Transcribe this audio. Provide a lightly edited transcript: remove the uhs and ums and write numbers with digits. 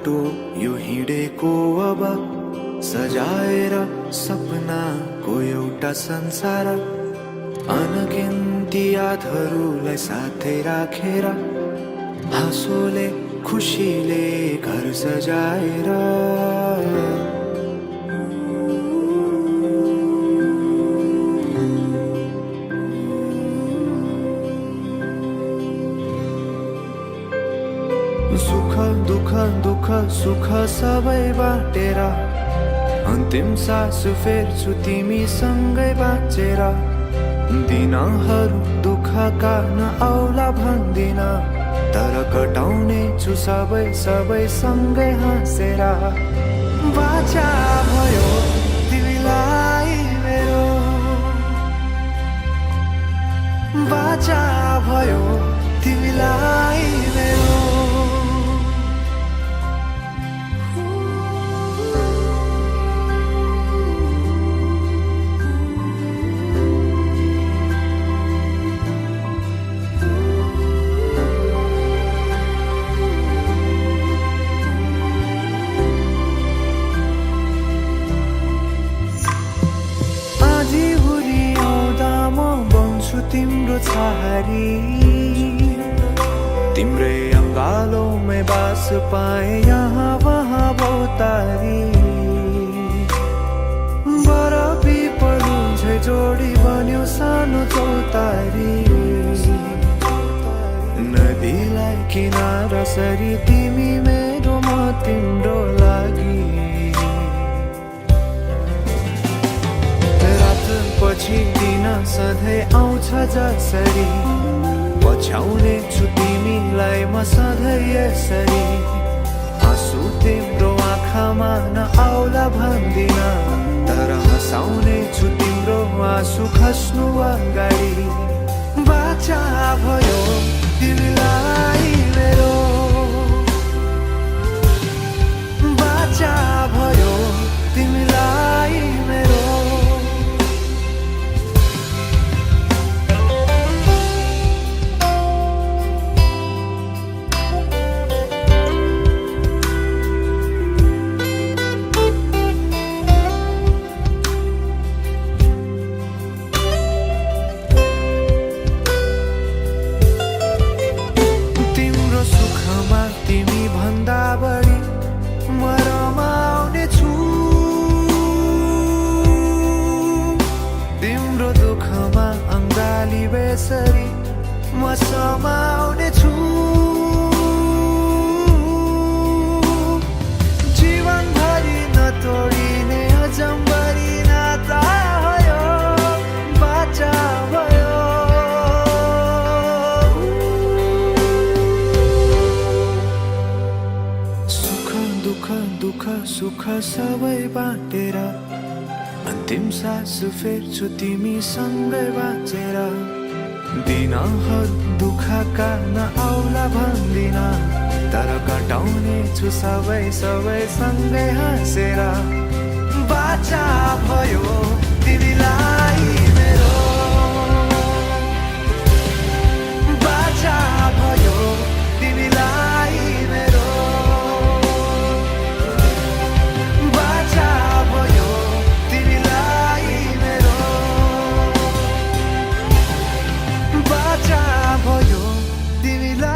बाटो यो हिँडेको अब सजाएर सपनाको एउटा संसार, अनगिन्ती यादहरूलाई साथै राखेर हाँसोले खुसीले घर सजाएर। सुख दुःख दुःख सुख सबै बाटेर अन्तिम सास फेर्छु तिमीसँगै बाँचेर। दिनहरू दुःखका नआउला भन्दिन, तर कटाउने छु सबै सबै सँगै हाँसेर। बाचा भयो तिमीलाई मेरो, बाचा भयो तिमीलाई मेरो। तिम्रो छहारी तिम्रै अङ्गालोमै बास पाए यहाँ वहाँ बहुतारी। बरफी पलुझै जोडी बन्यो सानो चौतारी, नदीलाई किनारा सरी तिमी मेरो म तिम्रो लागि। पछि दिन सधैँ आउँछ जसरी, पछ्याउने छु तिमीलाई म सधैँ यसरी। आँसु तिम्रो आँखामा नआउला भन्दिन, तर हँसाउने छु तिम्रो आँसु खस्नु अगाडि। बाचा भयो तिमीलाई मेरो, बाचा भयो तिमीलाई मेरो। बेसरी म समाउने छु, जीवनभरि नतोडिने अजम्बरी नाता भयो। बाचा भयो सुख दुःख दुःख सुख सबै बाटेर अन्तिम सास फेर्छु तिमीसँगै बाँचेर। दिनहरू दुःखका नआउला भन्दिन, तर कटाउने छु सबै सबै सँगै हाँसेर। बाचा भयो तिमीलाई मेरो, बाचा भयो तिमीलाई मेरो, बाचा भयो तिमीलाई मेरो, बाचा भयो तिमीलाई।